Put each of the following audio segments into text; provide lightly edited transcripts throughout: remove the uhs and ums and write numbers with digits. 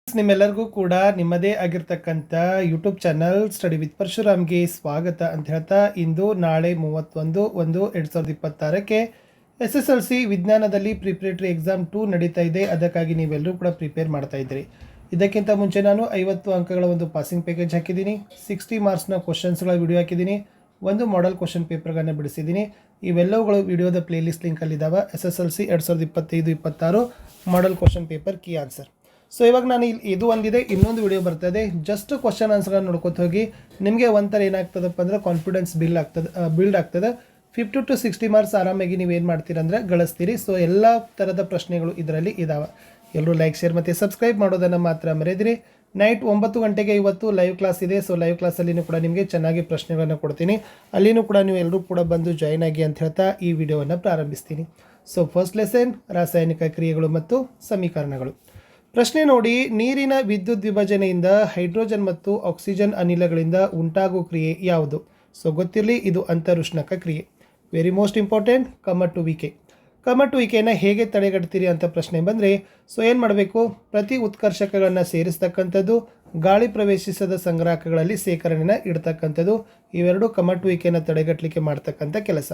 ನಿಮ್ಮೆಲ್ಲರಿಗೂ ಕೂಡ ನಿಮ್ಮದೇ ಆಗಿರ್ತಕ್ಕಂಥ ಯೂಟ್ಯೂಬ್ ಚಾನಲ್ ಸ್ಟಡಿ ವಿತ್ ಪರಶುರಾಮ್ಗೆ ಸ್ವಾಗತ ಅಂತ ಹೇಳ್ತಾ ಇಂದು ನಾಳೆ 31/1/2026ಕ್ಕೆ SSLC ವಿಜ್ಞಾನದಲ್ಲಿ ಪ್ರಿಪರೇಟರಿ ಎಕ್ಸಾಮ್ 2 ನಡೀತಾ ಇದೆ. ಅದಕ್ಕಾಗಿ ನೀವೆಲ್ಲರೂ ಕೂಡ ಪ್ರಿಪೇರ್ ಮಾಡ್ತಾ ಇದ್ದೀರಿ. ಇದಕ್ಕಿಂತ ಮುಂಚೆ ನಾನು 50 ಅಂಕಗಳ ಒಂದು ಪಾಸಿಂಗ್ ಪ್ಯಾಕೇಜ್ ಹಾಕಿದ್ದೀನಿ, 60 ಮಾರ್ಕ್ಸ್ನ ಕ್ವಶನ್ಸ್ಗಳ ವಿಡಿಯೋ ಹಾಕಿದ್ದೀನಿ, ಒಂದು ಮಾಡೆಲ್ ಕ್ವಶನ್ ಪೇಪರ್ಗಳನ್ನು ಬಿಡಿಸಿದ್ದೀನಿ. ಇವೆಲ್ಲವುಗಳು ವಿಡಿಯೋದ ಪ್ಲೇಲಿಸ್ಟ್ ಲಿಂಕಲ್ಲಿದ್ದಾವೆ. SSLC 2025-26 model question paper key answer. So ಇವಾಗ ನಾನು ಇದು ಒಂದಿದೆ, ಇನ್ನೊಂದು ವಿಡಿಯೋ ಬರ್ತದೆ. ಜಸ್ಟ್ ಕ್ವಶನ್ ಆನ್ಸರ್ಗಳನ್ನು ನೋಡ್ಕೊತ ಹೋಗಿ ನಿಮಗೆ ಒಂಥರ ಏನಾಗ್ತದಪ್ಪ ಅಂದ್ರೆ ಕಾನ್ಫಿಡೆನ್ಸ್ ಬಿಲ್ಡ್ ಆಗ್ತದೆ. 50 to 60 ಮಾರ್ಕ್ಸ್ ಆರಾಮಾಗಿ ನೀವು ಏನು ಮಾಡ್ತೀರ ಅಂದರೆ ಗಳಿಸ್ತೀರಿ. ಸೊ ಎಲ್ಲ ಥರದ ಪ್ರಶ್ನೆಗಳು ಇದರಲ್ಲಿ ಇದ್ದಾವೆ. ಎಲ್ಲರೂ ಲೈಕ್, ಶೇರ್ ಮತ್ತು ಸಬ್ಸ್ಕ್ರೈಬ್ ಮಾಡೋದನ್ನು ಮಾತ್ರ ಮರೆಯದಿರಿ. ನೈಟ್ 9 ಗಂಟೆಗೆ ಇವತ್ತು ಲೈವ್ ಕ್ಲಾಸ್ ಇದೆ. ಸೊ ಲೈವ್ ಕ್ಲಾಸಲ್ಲಿನೂ ಕೂಡ ನಿಮಗೆ ಚೆನ್ನಾಗಿ ಪ್ರಶ್ನೆಗಳನ್ನು ಕೊಡ್ತೀನಿ. ಅಲ್ಲಿನೂ ಕೂಡ ನೀವು ಎಲ್ಲರೂ ಕೂಡ ಬಂದು ಜಾಯ್ನ್ ಆಗಿ ಅಂತ ಹೇಳ್ತಾ ಈ ವಿಡಿಯೋವನ್ನು ಪ್ರಾರಂಭಿಸ್ತೀನಿ. ಸೊ ಫಸ್ಟ್ ಲೆಸನ್ ರಾಸಾಯನಿಕ ಕ್ರಿಯೆಗಳು ಮತ್ತು ಸಮೀಕರಣಗಳು. ಪ್ರಶ್ನೆ ನೋಡಿ, ನೀರಿನ ವಿದ್ಯುತ್ ವಿಭಜನೆಯಿಂದ ಹೈಡ್ರೋಜನ್ ಮತ್ತು ಆಕ್ಸಿಜನ್ ಅನಿಲಗಳಿಂದ ಉಂಟಾಗುವ ಕ್ರಿಯೆ ಯಾವುದು? ಸೊ ಗೊತ್ತಿರಲಿ, ಇದು ಅಂತರುಷ್ಣಕ ಕ್ರಿಯೆ. Very most important. ಕಮ್ಮಟುವಿಕೆಯನ್ನು ಹೇಗೆ ತಡೆಗಟ್ತೀರಿ ಅಂತ ಪ್ರಶ್ನೆ ಬಂದರೆ, ಸೊ ಏನು ಮಾಡಬೇಕು? ಪ್ರತಿ ಉತ್ಕರ್ಷಕಗಳನ್ನು ಸೇರಿಸ್ತಕ್ಕಂಥದ್ದು, ಗಾಳಿ ಪ್ರವೇಶಿಸದ ಸಂಗ್ರಾಹಕಗಳಲ್ಲಿ ಸೇಕರಣೆನ ಇಡ್ತಕ್ಕಂಥದ್ದು, ಇವೆರಡು ಕಮ್ಮಟುವಿಕೆಯನ್ನು ತಡೆಗಟ್ಟಲಿಕ್ಕೆ ಮಾಡ್ತಕ್ಕಂಥ ಕೆಲಸ.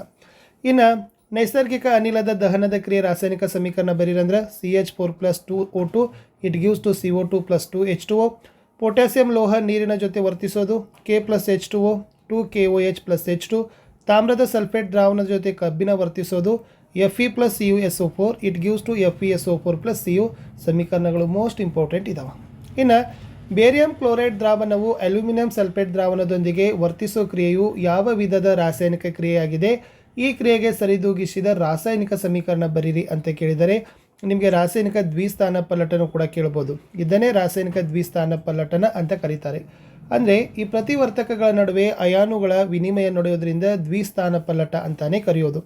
ಇನ್ನು ನೈಸರ್ಗಿಕ ಅನಿಲದ ದಹನದ ಕ್ರಿಯೆ ರಾಸಾಯನಿಕ ಸಮೀಕರಣ ಬರೀರಂದ್ರೆ CH4+2O2 it gives to CO2 + 2H2O. Potassium ಲೋಹ ನೀರಿನ ಜೊತೆ ವರ್ತಿಸೋದು K+H2O 2KOH + H2. ತಾಮ್ರದ ಸಲ್ಫೇಟ್ ದ್ರಾವಣದ ಜೊತೆ ಕಬ್ಬಿಣ ವರ್ತಿಸೋದು Fe + CuSO4 it gives to FeSO4 + Cu. ಸಮೀಕರಣಗಳು ಮೋಸ್ಟ್ ಇಂಪಾರ್ಟೆಂಟ್ ಇದಾವೆ. ಇನ್ನು ಬೇರಿಯಂ ಕ್ಲೋರೈಡ್ ದ್ರಾವಣವು ಅಲ್ಯೂಮಿನಿಯಂ ಸಲ್ಫೇಟ್ ದ್ರಾವಣದೊಂದಿಗೆ ವರ್ತಿಸೋ ಕ್ರಿಯೆಯು ಯಾವ ವಿಧದ ರಾಸಾಯನಿಕ ಕ್ರಿಯೆಯಾಗಿದೆ? ಈ ಕ್ರಿಯೆಗೆ ಸರಿದೂಗಿಸಿದ ರಾಸಾಯನಿಕ ಸಮೀಕರಣ ಬರೀರಿ ಅಂತ ಕೇಳಿದರೆ ನಿಮಗೆ ರಾಸಾಯನಿಕ ದ್ವಿಸ್ಥಾನ ಪಲ್ಲಟನೂ ಕೂಡ ಕೇಳ್ಬೋದು. ಇದನ್ನೇ ರಾಸಾಯನಿಕ ದ್ವಿಸ್ಥಾನ ಪಲ್ಲಟನ ಅಂತ ಕರೀತಾರೆ. ಅಂದರೆ ಈ ಪ್ರತಿವರ್ತಕಗಳ ನಡುವೆ ಅಯಾನುಗಳ ವಿನಿಮಯ ನಡೆಯೋದ್ರಿಂದ ದ್ವಿಸ್ಥಾನ ಪಲ್ಲಟ ಅಂತಾನೆ ಕರೆಯೋದು.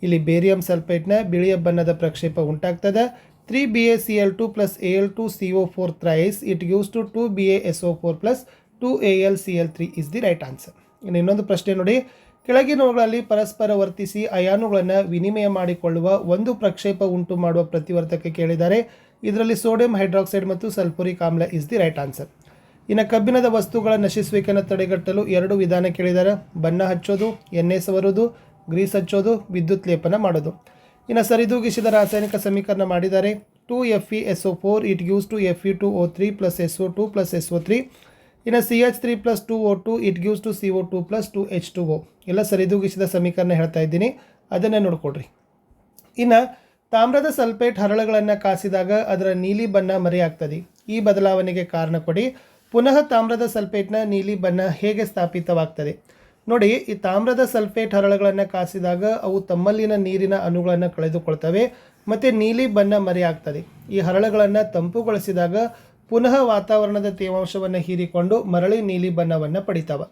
ಇಲ್ಲಿ ಬೇರಿಯಂ ಸಲ್ಫೇಟ್ನ ಬಿಳಿಯ ಬಣ್ಣದ ಪ್ರಕ್ಷೇಪ ಉಂಟಾಗ್ತದೆ. 3BaCl2 + Al2CO4 thrice it gives to 2BaSO4 + 2AlCl3 is the right answer. ಇನ್ನೊಂದು ಪ್ರಶ್ನೆ ನೋಡಿ, ಕೆಳಗಿನವುಗಳಲ್ಲಿ ಪರಸ್ಪರ ವರ್ತಿಸಿ ಅಯಾನುಗಳನ್ನು ವಿನಿಮಯ ಮಾಡಿಕೊಳ್ಳುವ ಒಂದು ಪ್ರಕ್ಷೇಪ ಉಂಟು ಮಾಡುವ ಪ್ರತಿವರ್ತಕ ಕೇಳಿದ್ದಾರೆ. ಇದರಲ್ಲಿ ಸೋಡಿಯಂ ಹೈಡ್ರಾಕ್ಸೈಡ್ ಮತ್ತು ಸಲ್ಫ್ಯೂರಿಕ್ ಆಮ್ಲ ಇಸ್ ದಿ ರೈಟ್ ಆನ್ಸರ್. ಇನ್ನು ಕಬ್ಬಿಣದ ವಸ್ತುಗಳ ನಶಿಸುವಿಕೆಯನ್ನು ತಡೆಗಟ್ಟಲು 2 ವಿಧಾನ ಕೇಳಿದ್ದಾರೆ. ಬಣ್ಣ ಹಚ್ಚೋದು, ಎಣ್ಣೆ ಸವರೋದು, ಗ್ರೀಸ್ ಹಚ್ಚೋದು, ವಿದ್ಯುತ್ ಲೇಪನ ಮಾಡೋದು. ಇನ್ನು ಸರಿದೂಗಿಸಿದ ರಾಸಾಯನಿಕ ಸಮೀಕರಣ ಮಾಡಿದ್ದಾರೆ. 2FeSO4 it gives to Fe2O3 + SO2 + SO3. ಇನ್ನು CH3 + 2O2 it gives to CO2 + 2H2O. ಎಲ್ಲ ಸರಿದೂಗಿಸಿದ ಸಮೀಕರಣ ಹೇಳ್ತಾ ಇದ್ದೀನಿ, ಅದನ್ನೇ ನೋಡ್ಕೊಡ್ರಿ. ಇನ್ನು ತಾಮ್ರದ ಸಲ್ಫೇಟ್ ಹರಳುಗಳನ್ನು ಕಾಸಿದಾಗ ಅದರ ನೀಲಿ ಬಣ್ಣ ಮರೆಯಾಗ್ತದೆ. ಈ ಬದಲಾವಣೆಗೆ ಕಾರಣ ಕೊಡಿ. ಪುನಃ ತಾಮ್ರದ ಸಲ್ಫೇಟ್ನ ನೀಲಿ ಬಣ್ಣ ಹೇಗೆ ಸ್ಥಾಪಿತವಾಗ್ತದೆ? ನೋಡಿ, ಈ ತಾಮ್ರದ ಸಲ್ಫೇಟ್ ಹರಳುಗಳನ್ನು ಕಾಸಿದಾಗ ಅವು ತಮ್ಮಲ್ಲಿನ ನೀರಿನ ಅಣುಗಳನ್ನು ಕಳೆದುಕೊಳ್ತವೆ ಮತ್ತು ನೀಲಿ ಬಣ್ಣ ಮರೆಯಾಗ್ತದೆ. ಈ ಹರಳುಗಳನ್ನು ತಂಪುಗೊಳಿಸಿದಾಗ ಪುನಃ ವಾತಾವರಣದ ತೇವಾಂಶವನ್ನು ಹೀರಿಕೊಂಡು ಮರಳಿ ನೀಲಿ ಬಣ್ಣವನ್ನು ಪಡಿತಾವೆ.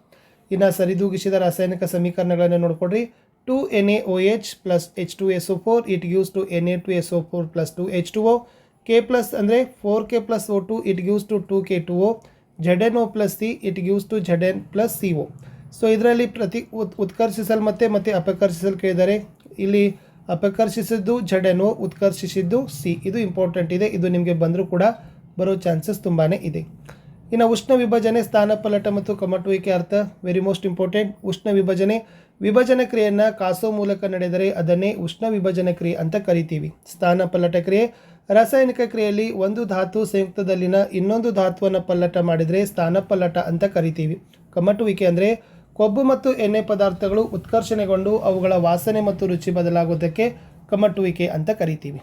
ಇನ್ನು ಸರಿದೂಗಿಸಿದ ರಾಸಾಯನಿಕ ಸಮೀಕರಣಗಳನ್ನು ನೋಡ್ಕೊಡ್ರಿ. 2NaOH + H2SO4 it gives to Na2SO4 + 2H2O. K+ ಅಂದರೆ 4K + O2 it gives to 2K2O. ZnO + C it gives to Zn + CO. So ಇದರಲ್ಲಿ ಪ್ರತಿ ಉತ್ಕರ್ಷಿಸಲ್ ಮತ್ತು ಅಪಕರ್ಷಿಸಲ್ ಕೇಳಿದ್ದಾರೆ. ಇಲ್ಲಿ ಅಪಕರ್ಷಿಸಿದ್ದು ZnO, ಉತ್ಕರ್ಷಿಸಿದ್ದು C. ಇದು ಇಂಪಾರ್ಟೆಂಟ್ ಇದೆ, ಇದು ನಿಮಗೆ ಬಂದರೂ ಕೂಡ ಬರೋ ಚಾನ್ಸಸ್ ತುಂಬಾ ಇದೆ. ಇನ್ನು ಉಷ್ಣ ವಿಭಜನೆ, ಸ್ಥಾನಪಲ್ಲಟ ಮತ್ತು ಕಮ್ಮಟುವಿಕೆ ಅರ್ಥ ವೆರಿ ಮೋಸ್ಟ್ ಇಂಪಾರ್ಟೆಂಟ್. ಉಷ್ಣ ವಿಭಜನೆ ಕ್ರಿಯೆಯನ್ನು ಕಾಸೋ ಮೂಲಕ ನಡೆದರೆ ಅದನ್ನೇ ಉಷ್ಣ ವಿಭಜನೆ ಕ್ರಿಯೆ ಅಂತ ಕರಿತೀವಿ. ಸ್ಥಾನಪಲ್ಲಟ ಕ್ರಿಯೆ ರಾಸಾಯನಿಕ ಕ್ರಿಯೆಯಲ್ಲಿ ಒಂದು ಧಾತು ಸಂಯುಕ್ತದಲ್ಲಿನ ಇನ್ನೊಂದು ಧಾತುವನ್ನು ಪಲ್ಲಟ ಮಾಡಿದರೆ ಸ್ಥಾನಪಲ್ಲಟ ಅಂತ ಕರಿತೀವಿ. ಕಮ್ಮಟುವಿಕೆ ಅಂದರೆ ಕೊಬ್ಬು ಮತ್ತು ಎಣ್ಣೆ ಪದಾರ್ಥಗಳು ಉತ್ಕರ್ಷಣೆಗೊಂಡು ಅವುಗಳ ವಾಸನೆ ಮತ್ತು ರುಚಿ ಬದಲಾಗೋದಕ್ಕೆ ಕಮ್ಮಟುವಿಕೆ ಅಂತ ಕರಿತೀವಿ.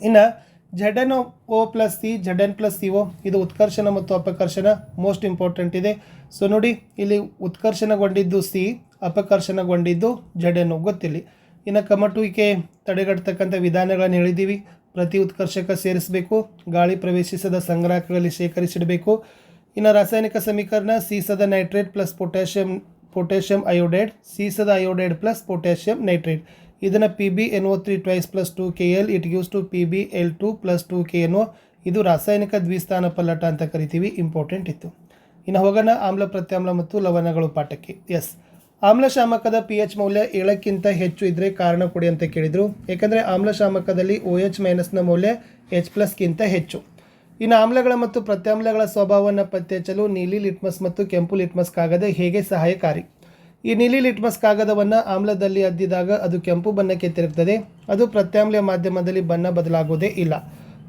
ಇನ್ನು ZnO + C, Zn + CO ಇದು ಉತ್ಕರ್ಷಣ ಮತ್ತು ಅಪಕರ್ಷಣ ಮೋಸ್ಟ್ ಇಂಪಾರ್ಟೆಂಟ್ ಇದೆ. ಸೊ ನೋಡಿ, ಇಲ್ಲಿ ಉತ್ಕರ್ಷಣಗೊಂಡಿದ್ದು C, ಅಪಕರ್ಷಣಗೊಂಡಿದ್ದು ZnO ಗೊತ್ತಿಲ್ಲ. ಇನ್ನು ಕಮ್ಮಟುವಿಕೆ ತಡೆಗಟ್ಟತಕ್ಕಂಥ ವಿಧಾನಗಳನ್ನು ಹೇಳಿದ್ದೀವಿ. ಪ್ರತಿ ಉತ್ಕರ್ಷಕ ಸೇರಿಸಬೇಕು, ಗಾಳಿ ಪ್ರವೇಶಿಸದ ಸಂಗ್ರಾಹಕಗಳಲ್ಲಿ ಶೇಖರಿಸಿಡಬೇಕು. ಇನ್ನು ರಾಸಾಯನಿಕ ಸಮೀಕರಣ ಸೀಸದ ನೈಟ್ರೇಟ್ + ಪೊಟ್ಯಾಷಿಯಂ ಅಯೋಡೈಡ್, ಸೀಸದ ಅಯೋಡೈಡ್ + ಪೊಟ್ಯಾಷಿಯಂ ನೈಟ್ರೇಟ್. ಇದನ್ನು PbNO3 twice + 2Kl it gives to PbL2 + 2KNO. ಇದು ರಾಸಾಯನಿಕ ದ್ವಿಸ್ಥಾನ ಪಲ್ಲಟ ಅಂತ ಕರಿತೀವಿ. ಇಂಪಾರ್ಟೆಂಟ್ ಇತ್ತು. ಇನ್ನು ಹೋಗೋಣ ಆಮ್ಲ ಪ್ರತ್ಯಾಮ್ಲ ಮತ್ತು ಲವಣಗಳು ಪಾಠಕ್ಕೆ. ಆಮ್ಲಶಾಮಕದ pH ಮೌಲ್ಯ 7ಕ್ಕಿಂತ ಹೆಚ್ಚು ಇದ್ದರೆ ಕಾರಣ ಕೊಡಿ ಅಂತ ಕೇಳಿದರು. ಏಕೆಂದರೆ ಆಮ್ಲಶಾಮಕದಲ್ಲಿ OH- ನ ಮೌಲ್ಯ H+ಗಿಂತ ಹೆಚ್ಚು. ಇನ್ನು ಆಮ್ಲಗಳ ಮತ್ತು ಪ್ರತ್ಯಾಮ್ಲಗಳ ಸ್ವಭಾವವನ್ನು ಪತ್ತೆ ಹಚ್ಚಲು ನೀಲಿ ಲಿಟ್ಮಸ್ ಮತ್ತು ಕೆಂಪು ಲಿಟ್ಮಸ್ ಕಾಗದ ಹೇಗೆ ಸಹಾಯಕಾರಿ? ಈ ನೀಲಿ ಲಿಟ್ಮಸ್ ಕಾಗದವನ್ನು ಆಮ್ಲದಲ್ಲಿ ಅದ್ದಿದಾಗ ಅದು ಕೆಂಪು ಬಣ್ಣಕ್ಕೆ ತಿರುಗ್ತದೆ. ಅದು ಪ್ರತ್ಯಾಮ್ಲ ಮಾಧ್ಯಮದಲ್ಲಿ ಬಣ್ಣ ಬದಲಾಗುವುದೇ ಇಲ್ಲ.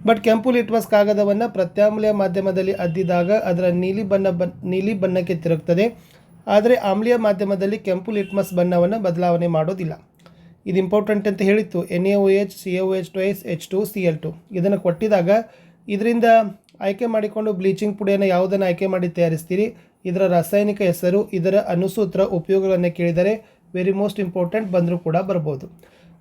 ಬಟ್ ಕೆಂಪು ಲಿಟ್ಮಸ್ ಕಾಗದವನ್ನು ಪ್ರತ್ಯಾಮ್ಲ ಮಾಧ್ಯಮದಲ್ಲಿ ಅದ್ದಿದಾಗ ಅದರ ನೀಲಿ ಬಣ್ಣಕ್ಕೆ ತಿರುಗ್ತದೆ. ಆದರೆ ಆಮ್ಲೀಯ ಮಾಧ್ಯಮದಲ್ಲಿ ಕೆಂಪು ಲಿಟ್ಮಸ್ ಬಣ್ಣವನ್ನು ಬದಲಾವಣೆ ಮಾಡೋದಿಲ್ಲ. ಇದು ಇಂಪಾರ್ಟೆಂಟ್ ಅಂತ ಹೇಳಿತ್ತು. NaOH, CaOH twice, H2, Cl2 ಇದನ್ನು ಕೊಟ್ಟಿದಾಗ ಇದರಿಂದ ಆಯ್ಕೆ ಮಾಡಿಕೊಂಡು ಬ್ಲೀಚಿಂಗ್ ಪುಡಿಯನ್ನು ಯಾವುದನ್ನು ಆಯ್ಕೆ ಮಾಡಿ ತಯಾರಿಸ್ತೀರಿ, ಇದರ ರಾಸಾಯನಿಕ ಹೆಸರು, ಇದರ ಅನುಸೂತ್ರ, ಉಪಯೋಗಗಳನ್ನು ಕೇಳಿದರೆ ವೆರಿ ಮೋಸ್ಟ್ ಇಂಪಾರ್ಟೆಂಟ್ ಬಂದರೂ ಕೂಡ ಬರ್ಬೋದು.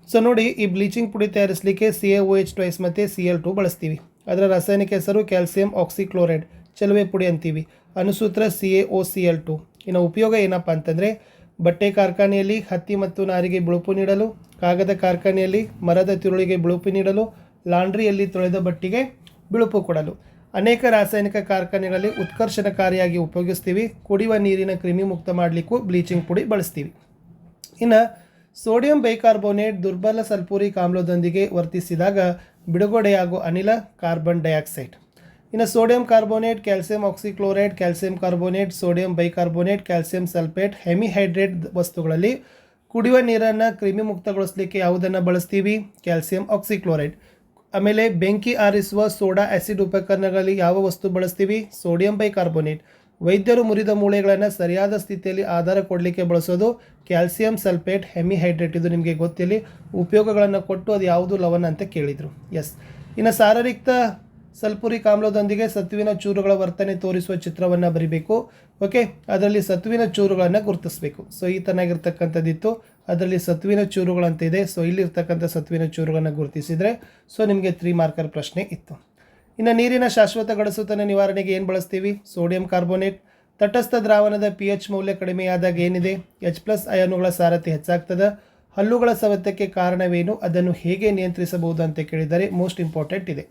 ಸೊ ನೋಡಿ, ಈ ಬ್ಲೀಚಿಂಗ್ ಪುಡಿ ತಯಾರಿಸಲಿಕ್ಕೆ CaOH twice ಮತ್ತು Cl2 ಬಳಸ್ತೀವಿ. ಅದರ ರಾಸಾಯನಿಕ ಹೆಸರು ಕ್ಯಾಲ್ಸಿಯಂ ಆಕ್ಸಿಕ್ಲೋರೈಡ್, ಚೆಲುವೆ ಪುಡಿ ಅಂತೀವಿ. ಅನುಸೂತ್ರ CaOCl2. ಇನ್ನು ಉಪಯೋಗ ಏನಪ್ಪ ಅಂತಂದರೆ, ಬಟ್ಟೆ ಕಾರ್ಖಾನೆಯಲ್ಲಿ ಹತ್ತಿ ಮತ್ತು ನಾರಿಗೆ ಬಿಳುಪು ನೀಡಲು, ಕಾಗದ ಕಾರ್ಖಾನೆಯಲ್ಲಿ ಮರದ ತಿರುಳಿಗೆ ಬಿಳುಪು ನೀಡಲು, ಲಾಂಡ್ರಿಯಲ್ಲಿ ತೊಳೆದ ಬಟ್ಟೆಗೆ ಬಿಳುಪು ಕೊಡಲು. ಅನೇಕ ರಾಸಾಯನಿಕ ಕಾರ್ಖಾನೆಗಳಲ್ಲಿ ಉತ್ಕರ್ಷಣಕಾರಿಯಾಗಿ ಉಪಯೋಗಿಸ್ತೀವಿ. ಕುಡಿಯುವ ನೀರಿನ ಕ್ರಿಮಿ ಮುಕ್ತ ಮಾಡಲಿಕ್ಕೂ ಬ್ಲೀಚಿಂಗ್ ಪುಡಿ ಬಳಸ್ತೀವಿ. ಇನ್ನು ಸೋಡಿಯಂ ಬೈಕಾರ್ಬೋನೇಟ್ ದುರ್ಬಲ ಸಲ್ಫೂರಿಕ್ ಆಮ್ಲದೊಂದಿಗೆ ವರ್ತಿಸಿದಾಗ ಬಿಡುಗಡೆಯಾಗುವ ಅನಿಲ ಕಾರ್ಬನ್ ಡೈಆಕ್ಸೈಡ್. ಇನ್ನು sodium carbonate, calcium oxychloride, calcium carbonate, sodium bicarbonate, calcium sulphate, hemihydrate ವಸ್ತುಗಳಲ್ಲಿ ಕುಡಿಯುವ ನೀರನ್ನು ಕ್ರಿಮಿ ಮುಕ್ತಗೊಳಿಸಲಿಕ್ಕೆ ಯಾವುದನ್ನು ಬಳಸ್ತೀವಿ? Calcium oxychloride. ಆಮೇಲೆ ಬೆಂಕಿ ಆರಿಸುವ ಸೋಡಾ ಆ್ಯಸಿಡ್ ಉಪಕರಣಗಳಲ್ಲಿ ಯಾವ ವಸ್ತು ಬಳಸ್ತೀವಿ? Sodium bicarbonate. ವೈದ್ಯರು ಮುರಿದ ಮೂಳೆಗಳನ್ನು ಸರಿಯಾದ ಸ್ಥಿತಿಯಲ್ಲಿ ಆಧಾರ ಕೊಡಲಿಕ್ಕೆ ಬಳಸೋದು ಕ್ಯಾಲ್ಸಿಯಂ ಸಲ್ಫೇಟ್, ಹೆಮಿಹೈಡ್ರೇಟ್. ಇದು ನಿಮಗೆ ಗೊತ್ತಿಲ್ಲ. ಉಪಯೋಗಗಳನ್ನು ಕೊಟ್ಟು ಅದು ಯಾವುದು ಲವಣ ಅಂತ ಕೇಳಿದರು. ಎಸ್. ಇನ್ನು ಸಾರರಿಕ್ತ ಸಲ್ಫೂರಿಕ್ ಆಮ್ಲದೊಂದಿಗೆ ಸತುವಿನ ಚೂರುಗಳ ವರ್ತನೆ ತೋರಿಸುವ ಚಿತ್ರವನ್ನು ಬರಿಬೇಕು. ಓಕೆ, ಅದರಲ್ಲಿ ಸತುವಿನ ಚೂರುಗಳನ್ನು ಗುರುತಿಸಬೇಕು. ಸೊ ಈ ತನಾಗಿರ್ತಕ್ಕಂಥದ್ದಿತ್ತು. ಅದರಲ್ಲಿ ಸತುವಿನ ಚೂರುಗಳಂತ ಇದೆ. ಸೊ ಇಲ್ಲಿರ್ತಕ್ಕಂಥ ಸತುವಿನ ಚೂರುಗಳನ್ನು ಗುರುತಿಸಿದರೆ ಸೊ ನಿಮಗೆ 3 ಮಾರ್ಕರ್ ಪ್ರಶ್ನೆ ಇತ್ತು. ಇನ್ನು ನೀರಿನ ಶಾಶ್ವತ ಗಡಸುತನ ನಿವಾರಣೆಗೆ ಏನು ಬಳಸ್ತೀವಿ? Sodium carbonate. ತಟಸ್ಥ ದ್ರಾವಣದ pH ಮೌಲ್ಯ ಕಡಿಮೆಯಾದಾಗ ಏನಿದೆ? H+ ಅಯಾನುಗಳ ಸಾರಥ್ಯ ಹೆಚ್ಚಾಗ್ತದೆ. ಹಲ್ಲುಗಳ ಸವೆತಕ್ಕೆ ಕಾರಣವೇನು? ಅದನ್ನು ಹೇಗೆ ನಿಯಂತ್ರಿಸಬಹುದು ಅಂತ ಕೇಳಿದರೆ ಮೋಸ್ಟ್ ಇಂಪಾರ್ಟೆಂಟ್ ಇದೆ.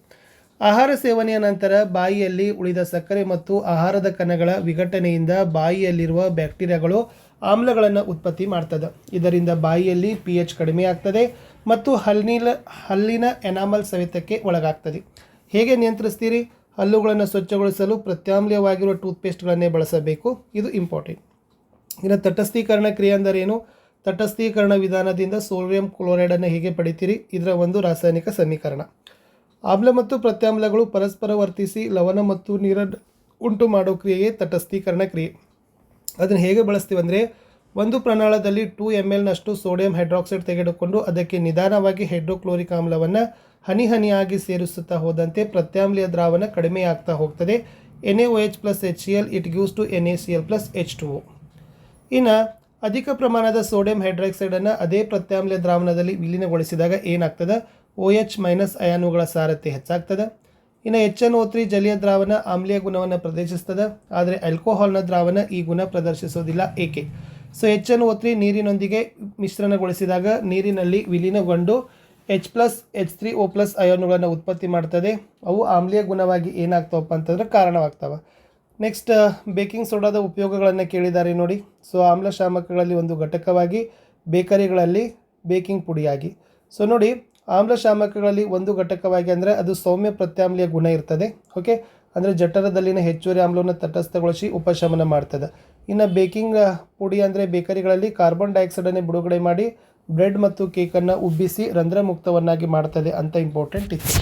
ಆಹಾರ ಸೇವನೆಯ ನಂತರ ಬಾಯಿಯಲ್ಲಿ ಉಳಿದ ಸಕ್ಕರೆ ಮತ್ತು ಆಹಾರದ ಕಣಗಳ ವಿಘಟನೆಯಿಂದ ಬಾಯಿಯಲ್ಲಿರುವ ಬ್ಯಾಕ್ಟೀರಿಯಾಗಳು ಆಮ್ಲಗಳನ್ನು ಉತ್ಪತ್ತಿ ಮಾಡ್ತದೆ. ಇದರಿಂದ ಬಾಯಿಯಲ್ಲಿ pH ಕಡಿಮೆ ಆಗ್ತದೆ ಮತ್ತು ಹಲ್ಲಿನ ಎನಾಮಲ್ ಸವೆತಕ್ಕೆ ಒಳಗಾಗ್ತದೆ. ಹೇಗೆ ನಿಯಂತ್ರಿಸ್ತೀರಿ? ಹಲ್ಲುಗಳನ್ನು ಸ್ವಚ್ಛಗೊಳಿಸಲು ಪ್ರತ್ಯಾಮ್ಲೀಯವಾಗಿರುವ ಟೂತ್ಪೇಸ್ಟ್ಗಳನ್ನೇ ಬಳಸಬೇಕು. ಇದು ಇಂಪಾರ್ಟೆಂಟ್. ಇನ್ನು ತಟಸ್ಥೀಕರಣ ಕ್ರಿಯೆ ಅಂದರೇನು? ತಟಸ್ಥೀಕರಣ ವಿಧಾನದಿಂದ ಸೋಡಿಯಂ ಕ್ಲೋರೈಡನ್ನು ಹೇಗೆ ಪಡಿತೀರಿ? ಇದರ ಒಂದು ರಾಸಾಯನಿಕ ಸಮೀಕರಣ. ಆಮ್ಲ ಮತ್ತು ಪ್ರತ್ಯಾಮ್ಲಗಳು ಪರಸ್ಪರ ವರ್ತಿಸಿ ಲವಣ ಮತ್ತು ನೀರನ್ನು ಉಂಟು ಮಾಡೋ ಕ್ರಿಯೆಯೇ ತಟಸ್ಥೀಕರಣ ಕ್ರಿಯೆ. ಅದನ್ನು ಹೇಗೆ ಬಳಸ್ತೀವಿ ಅಂದರೆ, ಒಂದು ಪ್ರಮಾಣದಲ್ಲಿ 2 ml ನಷ್ಟು ಸೋಡಿಯಂ ಹೈಡ್ರಾಕ್ಸೈಡ್ ತೆಗೆದುಕೊಂಡು ಅದಕ್ಕೆ ನಿಧಾನವಾಗಿ ಹೈಡ್ರೋಕ್ಲೋರಿಕ್ ಆಮ್ಲವನ್ನು ಹನಿಯಾಗಿ ಸೇರಿಸುತ್ತಾ ಹೋದಂತೆ ಪ್ರತ್ಯಾಮ್ಲೀಯ ದ್ರಾವಣ ಕಡಿಮೆಯಾಗ್ತಾ ಹೋಗ್ತದೆ. NaOH + HCl it gives to NaCl + H2O. ಇನ್ನು ಅಧಿಕ ಪ್ರಮಾಣದ ಸೋಡಿಯಂ ಹೈಡ್ರಾಕ್ಸೈಡನ್ನು ಅದೇ ಪ್ರತ್ಯಾಮ್ಲೀಯ ದ್ರಾವಣದಲ್ಲಿ ವಿಲೀನಗೊಳಿಸಿದಾಗ ಏನಾಗ್ತದೆ? OH- ಅಯಾನುಗಳ ಸಾರಥ್ಯ ಹೆಚ್ಚಾಗ್ತದೆ. ಇನ್ನು HNO3 ಜಲೀಯ ದ್ರಾವಣ ಆಮ್ಲೀಯ ಗುಣವನ್ನು ಪ್ರದರ್ಶಿಸ್ತದೆ. ಆದರೆ ಆಲ್ಕೋಹಾಲ್ನ ದ್ರಾವಣ ಈ ಗುಣ ಪ್ರದರ್ಶಿಸೋದಿಲ್ಲ. ಏಕೆ? ಸೊ HNO3 ನೀರಿನೊಂದಿಗೆ ಮಿಶ್ರಣಗೊಳಿಸಿದಾಗ ನೀರಿನಲ್ಲಿ ವಿಲೀನಗೊಂಡು H+, H3O+ ಅಯಾನುಗಳನ್ನು ಉತ್ಪತ್ತಿ ಮಾಡ್ತದೆ. ಅವು ಆಮ್ಲೀಯ ಗುಣವಾಗಿ ಏನಾಗ್ತವಪ್ಪ ಅಂತಂದ್ರೆ ಕಾರಣವಾಗ್ತವೆ. ನೆಕ್ಸ್ಟ್, ಬೇಕಿಂಗ್ ಸೋಡಾದ ಉಪಯೋಗಗಳನ್ನು ಕೇಳಿದ್ದಾರೆ ನೋಡಿ. ಸೊ ಆಮ್ಲಶಾಮಕಗಳಲ್ಲಿ ಒಂದು ಘಟಕವಾಗಿ, ಬೇಕರಿಗಳಲ್ಲಿ ಬೇಕಿಂಗ್ ಪುಡಿಯಾಗಿ. ಸೊ ನೋಡಿ, ಆಮ್ಲಶಾಮಕಗಳಲ್ಲಿ ಒಂದು ಘಟಕವಾಗಿ ಅಂದರೆ ಅದು ಸೌಮ್ಯ ಪ್ರತ್ಯಾಮ್ಲೀಯ ಗುಣ ಇರ್ತದೆ. ಓಕೆ, ಅಂದರೆ ಜಠರದಲ್ಲಿನ ಹೆಚ್ಚುವರಿ ಆಮ್ಲವನ್ನು ತಟಸ್ಥಗೊಳಿಸಿ ಉಪಶಮನ ಮಾಡ್ತದೆ. ಇನ್ನು ಬೇಕಿಂಗ್ ಪುಡಿ ಅಂದರೆ ಬೇಕರಿಗಳಲ್ಲಿ ಕಾರ್ಬನ್ ಡೈಆಕ್ಸೈಡನ್ನು ಬಿಡುಗಡೆ ಮಾಡಿ ಬ್ರೆಡ್ ಮತ್ತು ಕೇಕನ್ನು ಉಬ್ಬಿಸಿ ರಂಧ್ರ ಮುಕ್ತವನ್ನಾಗಿ ಮಾಡ್ತದೆ ಅಂತ ಇಂಪಾರ್ಟೆಂಟ್ ಇತ್ತು.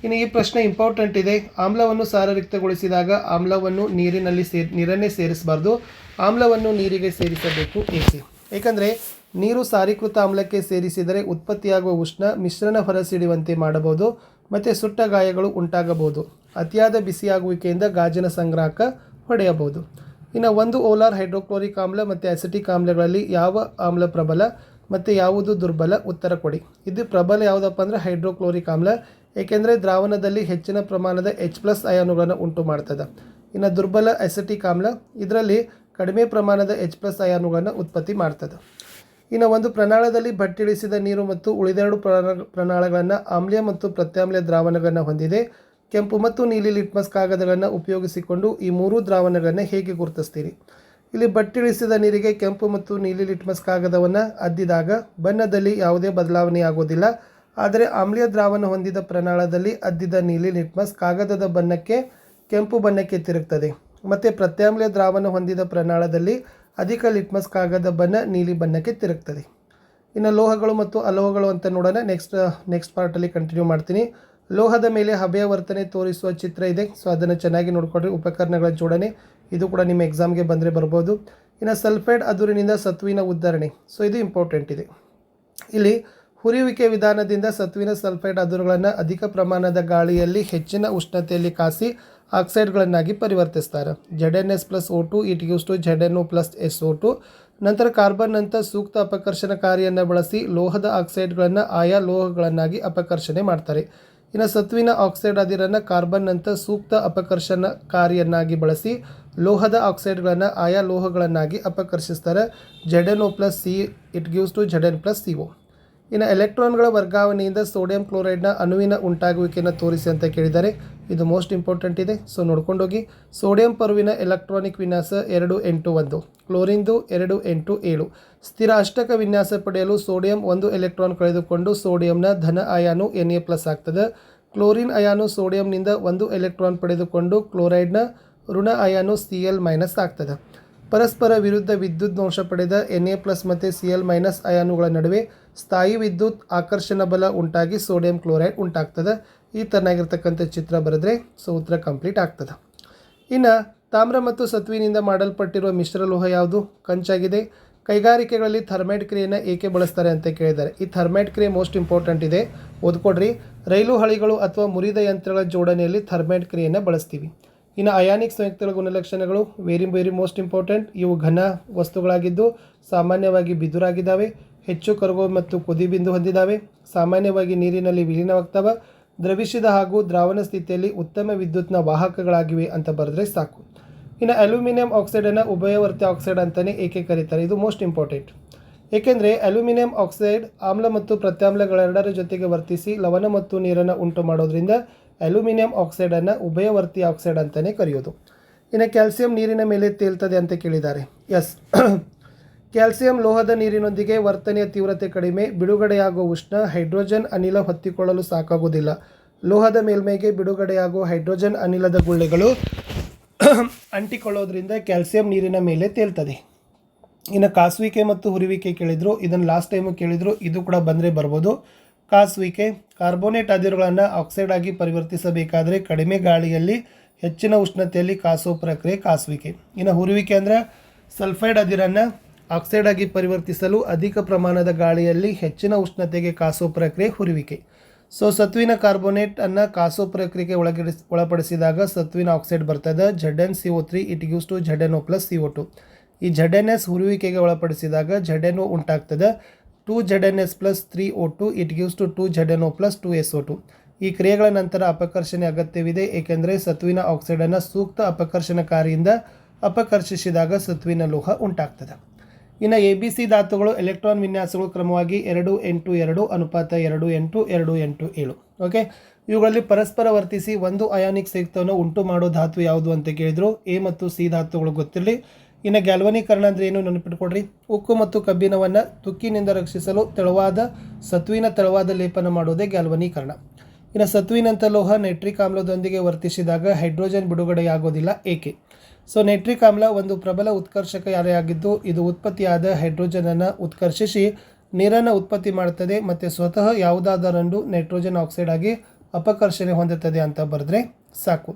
ಇನ್ನು ಈ ಪ್ರಶ್ನೆ ಇಂಪಾರ್ಟೆಂಟ್ ಇದೆ. ಆಮ್ಲವನ್ನು ಸಾರರಿಕ್ತಗೊಳಿಸಿದಾಗ ಆಮ್ಲವನ್ನು ನೀರನ್ನೇ ಸೇರಿಸಬಾರ್ದು, ಆಮ್ಲವನ್ನು ನೀರಿಗೆ ಸೇರಿಸಬೇಕು. ಏಕೆಂದರೆ ನೀರು ಸಾರೀಕೃತ ಆಮ್ಲಕ್ಕೆ ಸೇರಿಸಿದರೆ ಉತ್ಪತ್ತಿಯಾಗುವ ಉಷ್ಣ ಮಿಶ್ರಣ ಹೊರಸಿಡುವಂತೆ ಮಾಡಬಹುದು ಮತ್ತು ಸುಟ್ಟ ಗಾಯಗಳು ಉಂಟಾಗಬಹುದು. ಅತಿಯಾದ ಬಿಸಿಯಾಗುವಿಕೆಯಿಂದ ಗಾಜಿನ ಸಂಗ್ರಾಹಕ ಹೊಡೆಯಬಹುದು. ಇನ್ನು ಒಂದು ಓಲಾರ್ ಹೈಡ್ರೋಕ್ಲೋರಿಕ್ ಆಮ್ಲ ಮತ್ತು ಅಸಿಟಿಕ್ ಆಮ್ಲಗಳಲ್ಲಿ ಯಾವ ಆಮ್ಲ ಪ್ರಬಲ ಮತ್ತು ಯಾವುದು ದುರ್ಬಲ? ಉತ್ತರ ಕೊಡಿ. ಇದು ಪ್ರಬಲ ಯಾವುದಪ್ಪ ಅಂದರೆ ಹೈಡ್ರೋಕ್ಲೋರಿಕ್ ಆಮ್ಲ, ಏಕೆಂದರೆ ದ್ರಾವಣದಲ್ಲಿ ಹೆಚ್ಚಿನ ಪ್ರಮಾಣದ H+ ಅಯಾನುಗಳನ್ನು ಉಂಟು ಮಾಡ್ತದೆ. ಇನ್ನು ದುರ್ಬಲ ಅಸಿಟಿಕ್ ಆಮ್ಲ, ಇದರಲ್ಲಿ ಕಡಿಮೆ ಪ್ರಮಾಣದ H+ ಅಯಾನುಗಳನ್ನು ಉತ್ಪತ್ತಿ ಮಾಡ್ತದೆ. ಇನ್ನು ಒಂದು ಪ್ರಮಾಣದಲ್ಲಿ ಭಟ್ಟಿಳಿಸಿದ ನೀರು ಮತ್ತು ಉಳಿದೆರಡು ಪ್ರಮಾಣಗಳನ್ನು ಆಮ್ಲೀಯ ಮತ್ತು ಪ್ರತ್ಯಾಮ್ಲೀಯ ದ್ರಾವಣಗಳನ್ನು ಹೊಂದಿದೆ. ಕೆಂಪು ಮತ್ತು ನೀಲಿ ಲಿಟ್ಮಸ್ ಕಾಗದಗಳನ್ನು ಉಪಯೋಗಿಸಿಕೊಂಡು ಈ ಮೂರು ದ್ರಾವಣಗಳನ್ನು ಹೇಗೆ ಗುರುತಿಸ್ತೀರಿ? ಇಲ್ಲಿ ಭಟ್ಟಿಳಿಸಿದ ನೀರಿಗೆ ಕೆಂಪು ಮತ್ತು ನೀಲಿ ಲಿಟ್ಮಸ್ ಕಾಗದವನ್ನು ಅದ್ದಿದಾಗ ಬಣ್ಣದಲ್ಲಿ ಯಾವುದೇ ಬದಲಾವಣೆ ಆಗೋದಿಲ್ಲ. ಆದರೆ ಆಮ್ಲೀಯ ದ್ರಾವಣ ಹೊಂದಿದ ಪ್ರಮಾಣದಲ್ಲಿ ಅದ್ದಿದ ನೀಲಿ ಲಿಟ್ಮಸ್ ಕಾಗದದ ಬಣ್ಣಕ್ಕೆ ಕೆಂಪು ಬಣ್ಣಕ್ಕೆ ತಿರುಗ್ತದೆ ಮತ್ತು ಪ್ರತ್ಯಾಮ್ಲೀಯ ದ್ರಾವಣ ಹೊಂದಿದ ಪ್ರಮಾಣದಲ್ಲಿ ಅಧಿಕ ಲಿಟ್ಮಸ್ ಕಾಗದ ಬಣ್ಣ ನೀಲಿ ಬಣ್ಣಕ್ಕೆ ತಿರುಗ್ತದೆ. ಇನ್ನು ಲೋಹಗಳು ಮತ್ತು ಅಲೋಹಗಳು ಅಂತ ನೋಡೋಣ. ನೆಕ್ಸ್ಟ್ ಪಾರ್ಟಲ್ಲಿ ಕಂಟಿನ್ಯೂ ಮಾಡ್ತೀನಿ. ಲೋಹದ ಮೇಲೆ ಹಬೆಯ ವರ್ತನೆ ತೋರಿಸುವ ಚಿತ್ರ ಇದೆ. ಸೊ ಅದನ್ನು ಚೆನ್ನಾಗಿ ನೋಡ್ಕೊಡ್ರಿ. ಉಪಕರಣಗಳ ಜೋಡಣೆ ಇದು ಕೂಡ ನಿಮ್ಮ ಎಕ್ಸಾಮ್ಗೆ ಬಂದರೆ ಬರ್ಬೋದು. ಇನ್ನು ಸಲ್ಫೈಡ್ ಅದುರಿನಿಂದ ಸತುವಿನ ಉದ್ಧರಣೆ. ಸೊ ಇದು ಇಂಪಾರ್ಟೆಂಟ್ ಇದೆ. ಇಲ್ಲಿ ಹುರಿಯುವಿಕೆ ವಿಧಾನದಿಂದ ಸತುವಿನ ಸಲ್ಫೈಡ್ ಅದುರುಗಳನ್ನು ಅಧಿಕ ಪ್ರಮಾಣದ ಗಾಳಿಯಲ್ಲಿ ಹೆಚ್ಚಿನ ಉಷ್ಣತೆಯಲ್ಲಿ ಕಾಸಿ ಆಕ್ಸೈಡ್ಗಳನ್ನಾಗಿ ಪರಿವರ್ತಿಸ್ತಾರೆ. ZnS+O2 it use to ZnO+SO2. ನಂತರ ಕಾರ್ಬನ್ನಂಥ ಸೂಕ್ತ ಅಪಕರ್ಷಣಕಾರಿಯನ್ನು ಬಳಸಿ ಲೋಹದ ಆಕ್ಸೈಡ್ಗಳನ್ನು ಆಯಾ ಲೋಹಗಳನ್ನಾಗಿ ಅಪಕರ್ಷಣೆ ಮಾಡ್ತಾರೆ. ಇನ್ನು ಸತುವಿನ ಆಕ್ಸೈಡ್ ಅದಿರನ್ನು ಕಾರ್ಬನ್ನಂಥ ಸೂಕ್ತ ಅಪಕರ್ಷಣಕಾರಿಯನ್ನಾಗಿ ಬಳಸಿ ಲೋಹದ ಆಕ್ಸೈಡ್ಗಳನ್ನು ಆಯಾ ಲೋಹಗಳನ್ನಾಗಿ ಅಪಕರ್ಷಿಸ್ತಾರೆ. ZnO+C it gives to Zn+CO. ಇನ್ನು ಎಲೆಕ್ಟ್ರಾನ್ಗಳ ವರ್ಗಾವಣೆಯಿಂದ ಸೋಡಿಯಂ ಕ್ಲೋರೈಡ್ನ ಅಣುವಿನ ಉಂಟಾಗುವಿಕೆಯನ್ನು ತೋರಿಸಿ ಅಂತ ಕೇಳಿದ್ದಾರೆ. ಇದು ಮೋಸ್ಟ್ ಇಂಪಾರ್ಟೆಂಟ್ ಇದೆ. ಸೊ ನೋಡ್ಕೊಂಡೋಗಿ. ಸೋಡಿಯಂ ಪರುವಿನ ಎಲೆಕ್ಟ್ರಾನಿಕ್ ವಿನ್ಯಾಸ 2 8 1, ಕ್ಲೋರಿನ್ದು 2 8 7. ಸ್ಥಿರ ಅಷ್ಟಕ ವಿನ್ಯಾಸ ಪಡೆಯಲು ಸೋಡಿಯಂ 1 ಎಲೆಕ್ಟ್ರಾನ್ ಕಳೆದುಕೊಂಡು ಸೋಡಿಯಂನ ಧನ ಅಯಾನು Na+ ಆಗ್ತದೆ. ಕ್ಲೋರಿನ್ ಅಯಾನು ಸೋಡಿಯಂನಿಂದ 1 ಎಲೆಕ್ಟ್ರಾನ್ ಪಡೆದುಕೊಂಡು ಕ್ಲೋರೈಡ್ನ ಋಣ ಅಯಾನು Cl- ಆಗ್ತದೆ. ಪರಸ್ಪರ ವಿರುದ್ಧ ವಿದ್ಯುತ್ ಪಡೆದ Na+ ಮತ್ತು Cl- ಅಯಾನುಗಳ ನಡುವೆ ಸ್ಥಾಯಿ ವಿದ್ಯುತ್ ಆಕರ್ಷಣ ಬಲ ಉಂಟಾಗಿ ಸೋಡಿಯಂ ಕ್ಲೋರೈಡ್ ಉಂಟಾಗ್ತದೆ. ಈ ಥರನಾಗಿರ್ತಕ್ಕಂಥ ಚಿತ್ರ ಬರೆದ್ರೆ ಸೊ ಉತ್ತರ ಕಂಪ್ಲೀಟ್ ಆಗ್ತದೆ. ಇನ್ನು ತಾಮ್ರ ಮತ್ತು ಸತುವಿನಿಂದ ಮಾಡಲ್ಪಟ್ಟಿರುವ ಮಿಶ್ರಲೋಹ ಯಾವುದು? ಕಂಚಾಗಿದೆ. ಕೈಗಾರಿಕೆಗಳಲ್ಲಿ ಥರ್ಮೈಟ್ ಕ್ರಿಯೆಯನ್ನು ಏಕೆ ಬಳಸ್ತಾರೆ ಅಂತ ಕೇಳಿದ್ದಾರೆ. ಈ ಥರ್ಮೈಟ್ ಕ್ರಿಯೆ ಮೋಸ್ಟ್ ಇಂಪಾರ್ಟೆಂಟ್ ಇದೆ, ಓದ್ಕೊಡ್ರಿ. ರೈಲು ಹಳಿಗಳು ಅಥವಾ ಮುರಿದ ಯಂತ್ರಗಳ ಜೋಡಣೆಯಲ್ಲಿ ಥರ್ಮೈಟ್ ಕ್ರಿಯೆಯನ್ನು ಬಳಸ್ತೀವಿ. ಇನ್ನು ಅಯಾನಿಕ್ ಸಂಯುಕ್ತಗಳ ಗುಣಲಕ್ಷಣಗಳು ವೆರಿ ಮೋಸ್ಟ್ ಇಂಪಾರ್ಟೆಂಟ್. ಇವು ಘನ ವಸ್ತುಗಳಾಗಿದ್ದು ಸಾಮಾನ್ಯವಾಗಿ ಬಿದುರಾಗಿದ್ದಾವೆ, ಹೆಚ್ಚು ಕರಗುವ ಮತ್ತು ಕುದಿಬಿಂದು ಹೊಂದಿದ್ದಾವೆ, ಸಾಮಾನ್ಯವಾಗಿ ನೀರಿನಲ್ಲಿ ವಿಲೀನವಾಗ್ತವೆ, ದ್ರವಿಸಿದ ಹಾಗೂ ದ್ರಾವಣ ಸ್ಥಿತಿಯಲ್ಲಿ ಉತ್ತಮ ವಿದ್ಯುತ್ನ ವಾಹಕಗಳಾಗಿವೆ ಅಂತ ಬರೆದ್ರೆ ಸಾಕು. ಇನ್ನು ಅಲ್ಯೂಮಿನಿಯಂ ಆಕ್ಸೈಡನ್ನು ಉಭಯವರ್ತಿ ಆಕ್ಸೈಡ್ ಅಂತಲೇ ಏಕೆ ಕರೀತಾರೆ? ಇದು ಮೋಸ್ಟ್ ಇಂಪಾರ್ಟೆಂಟ್. ಏಕೆಂದರೆ ಅಲ್ಯೂಮಿನಿಯಂ ಆಕ್ಸೈಡ್ ಆಮ್ಲ ಮತ್ತು ಪ್ರತ್ಯಾಮ್ಲಗಳೆರಡರ ಜೊತೆಗೆ ವರ್ತಿಸಿ ಲವಣ ಮತ್ತು ನೀರನ್ನು ಉಂಟು ಮಾಡೋದ್ರಿಂದ ಅಲ್ಯೂಮಿನಿಯಂ ಆಕ್ಸೈಡನ್ನು ಉಭಯವರ್ತಿ ಆಕ್ಸೈಡ್ ಅಂತಲೇ ಕರೆಯೋದು. ಇನ್ನು ಕ್ಯಾಲ್ಸಿಯಂ ನೀರಿನ ಮೇಲೆ ತೇಲ್ತದೆ ಅಂತ ಕೇಳಿದ್ದಾರೆ. ಎಸ್, ಕ್ಯಾಲ್ಸಿಯಂ ಲೋಹದ ನೀರಿನೊಂದಿಗೆ ವರ್ತನೆಯ ತೀವ್ರತೆ ಕಡಿಮೆ, ಬಿಡುಗಡೆಯಾಗುವ ಉಷ್ಣ ಹೈಡ್ರೋಜನ್ ಅನಿಲ ಹೊತ್ತಿಕೊಳ್ಳಲು ಸಾಕಾಗುವುದಿಲ್ಲ. ಲೋಹದ ಮೇಲ್ಮೈಗೆ ಬಿಡುಗಡೆಯಾಗುವ ಹೈಡ್ರೋಜನ್ ಅನಿಲದ ಗುಳ್ಳೆಗಳು ಅಂಟಿಕೊಳ್ಳೋದ್ರಿಂದ ಕ್ಯಾಲ್ಸಿಯಂ ನೀರಿನ ಮೇಲೆ ತೇಲ್ತದೆ. ಇನ್ನು ಕಾಸುವಿಕೆ ಮತ್ತು ಹುರಿವಿಕೆ ಕೇಳಿದರು. ಇದನ್ನು ಲಾಸ್ಟ್ ಟೈಮು ಕೇಳಿದರು, ಇದು ಕೂಡ ಬಂದರೆ ಬರ್ಬೋದು. ಕಾಸುವಿಕೆ, ಕಾರ್ಬೋನೇಟ್ ಅದಿರುಗಳನ್ನು ಆಕ್ಸೈಡ್ ಆಗಿ ಪರಿವರ್ತಿಸಬೇಕಾದರೆ ಕಡಿಮೆ ಗಾಳಿಯಲ್ಲಿ ಹೆಚ್ಚಿನ ಉಷ್ಣತೆಯಲ್ಲಿ ಕಾಸೋ ಪ್ರಕ್ರಿಯೆ ಕಾಸುವಿಕೆ. ಇನ್ನು ಹುರಿವಿಕೆ ಅಂದರೆ ಸಲ್ಫೈಡ್ ಅದಿರನ್ನು ಆಕ್ಸೈಡ್ ಆಗಿ ಪರಿವರ್ತಿಸಲು ಅಧಿಕ ಪ್ರಮಾಣದ ಗಾಳಿಯಲ್ಲಿ ಹೆಚ್ಚಿನ ಉಷ್ಣತೆಗೆ ಕಾಸೋ ಪ್ರಕ್ರಿಯೆ ಹುರಿವಿಕೆ. ಸೊ ಸತುವಿನ ಕಾರ್ಬೋನೇಟನ್ನು ಕಾಸೋ ಪ್ರಕ್ರಿಯೆಗೆ ಒಳಪಡಿಸಿದಾಗ ಸತುವಿನ ಆಕ್ಸೈಡ್ ಬರ್ತದೆ. ZnCO3 it gives to ZnO+CO2. ಈ ZnS ಹುರಿವಿಕೆಗೆ ಒಳಪಡಿಸಿದಾಗ ZnO ಉಂಟಾಗ್ತದೆ. 2 ZnS+3O2 it gives to 2 ZnO+2SO2. ಈ ಕ್ರಿಯೆಗಳ ನಂತರ ಅಪಕರ್ಷಣೆ ಅಗತ್ಯವಿದೆ, ಏಕೆಂದರೆ ಸತುವಿನ ಆಕ್ಸೈಡನ್ನು ಸೂಕ್ತ ಅಪಕರ್ಷಣಕಾರಿಯಿಂದ ಅಪಕರ್ಷಿಸಿದಾಗ ಸತುವಿನ ಲೋಹ ಉಂಟಾಗ್ತದೆ. ಇನ್ನು ABC ಧಾತುಗಳು ಎಲೆಕ್ಟ್ರಾನ್ ವಿನ್ಯಾಸಗಳು ಕ್ರಮವಾಗಿ 2 8 2 ಅನುಪಾತ 2 8 2 8 7. ಓಕೆ, ಇವುಗಳಲ್ಲಿ ಪರಸ್ಪರ ವರ್ತಿಸಿ ಒಂದು ಅಯಾನಿಕ್ ಸಂಯುಕ್ತವನ್ನು ಉಂಟು ಮಾಡೋ ಧಾತು ಯಾವುದು ಅಂತ ಕೇಳಿದ್ರು. A ಮತ್ತು C ಧಾತುಗಳು ಗೊತ್ತಿರಲಿ. ಇನ್ನು ಗ್ಯಾಲ್ವನೀಕರಣ ಅಂದರೆ ಏನು ನೆನಪಿಟ್ಕೊಡ್ರಿ. ಉಕ್ಕು ಮತ್ತು ಕಬ್ಬಿಣವನ್ನು ತುಕ್ಕಿನಿಂದ ರಕ್ಷಿಸಲು ಸತುವಿನ ತೆಳುವಾದ ಲೇಪನ ಮಾಡೋದೇ ಗ್ಯಾಲ್ವನೀಕರಣ. ಇನ್ನು ಸತುವಿನಂಥ ಲೋಹ ನೈಟ್ರಿಕ್ ಆಮ್ಲದೊಂದಿಗೆ ವರ್ತಿಸಿದಾಗ ಹೈಡ್ರೋಜನ್ ಬಿಡುಗಡೆಯಾಗೋದಿಲ್ಲ. ಏಕೆ? ಸೊ ನೈಟ್ರಿಕ್ ಆಮ್ಲ ಒಂದು ಪ್ರಬಲ ಉತ್ಕರ್ಷಕ ಯಾರೆಯಾಗಿದ್ದು ಇದು ಉತ್ಪತ್ತಿಯಾದ ಹೈಡ್ರೋಜನನ್ನು ಉತ್ಕರ್ಷಿಸಿ ನೀರನ್ನು ಉತ್ಪತ್ತಿ ಮಾಡುತ್ತದೆ ಮತ್ತು ಸ್ವತಃ ಯಾವುದಾದರೊಂದು ನೈಟ್ರೋಜನ್ ಆಕ್ಸೈಡ್ ಆಗಿ ಅಪಕರ್ಷಣೆ ಹೊಂದುತ್ತದೆ ಅಂತ ಬರೆದ್ರೆ ಸಾಕು.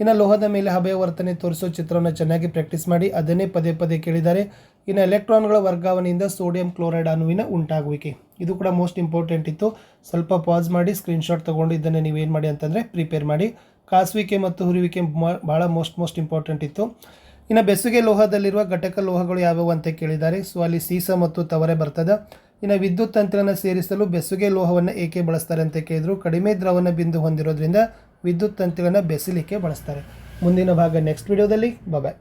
ಇನ್ನು ಲೋಹದ ಮೇಲೆ ಹಬೆಯ ವರ್ತನೆ ತೋರಿಸೋ ಚಿತ್ರವನ್ನು ಚೆನ್ನಾಗಿ ಪ್ರಾಕ್ಟೀಸ್ ಮಾಡಿ, ಅದನ್ನೇ ಪದೇ ಕೇಳಿದ್ದಾರೆ. ಇನ್ನು ಎಲೆಕ್ಟ್ರಾನ್ಗಳ ವರ್ಗಾವಣೆಯಿಂದ ಸೋಡಿಯಂ ಕ್ಲೋರೈಡ್ ಅಣುವಿನ ಉಂಟಾಗುವಿಕೆ, ಇದು ಕೂಡ ಮೋಸ್ಟ್ ಇಂಪಾರ್ಟೆಂಟ್ ಇತ್ತು. ಸ್ವಲ್ಪ ಪಾಸ್ ಮಾಡಿ ಸ್ಕ್ರೀನ್ಶಾಟ್ ತೊಗೊಂಡು ಇದನ್ನು ನೀವೇನು ಮಾಡಿ ಅಂತಂದರೆ ಪ್ರಿಪೇರ್ ಮಾಡಿ. ಕಾಸುವಿಕೆ ಮತ್ತು ಹುರಿವಿಕೆ ಭಾಳ ಮೋಸ್ಟ್ ಇಂಪಾರ್ಟೆಂಟ್ ಇತ್ತು. ಇನ್ನು ಬೆಸುಗೆ ಲೋಹದಲ್ಲಿರುವ ಘಟಕ ಲೋಹಗಳು ಯಾವುವು ಅಂತ ಕೇಳಿದ್ದಾರೆ. ಸೊ ಅಲ್ಲಿ ಸೀಸ ಮತ್ತು ತವರೆ ಬರ್ತದೆ. ಇನ್ನು ವಿದ್ಯುತ್ ತಂತ್ರನ ಸೇರಿಸಲು ಬೆಸುಗೆ ಲೋಹವನ್ನು ಏಕೆ ಬಳಸ್ತಾರೆ ಅಂತ ಕೇಳಿದ್ರು. ಕಡಿಮೆ ದ್ರವಣ ಬಿಂದು ಹೊಂದಿರೋದ್ರಿಂದ ವಿದ್ಯುತ್ ತಂತಿಗಳನ್ನು ಬೆಸಲಿಕ್ಕೆ ಬಳಸ್ತಾರೆ. ಮುಂದಿನ ಭಾಗ ನೆಕ್ಸ್ಟ್ ವಿಡಿಯೋದಲ್ಲಿ. ಬಾಯ್.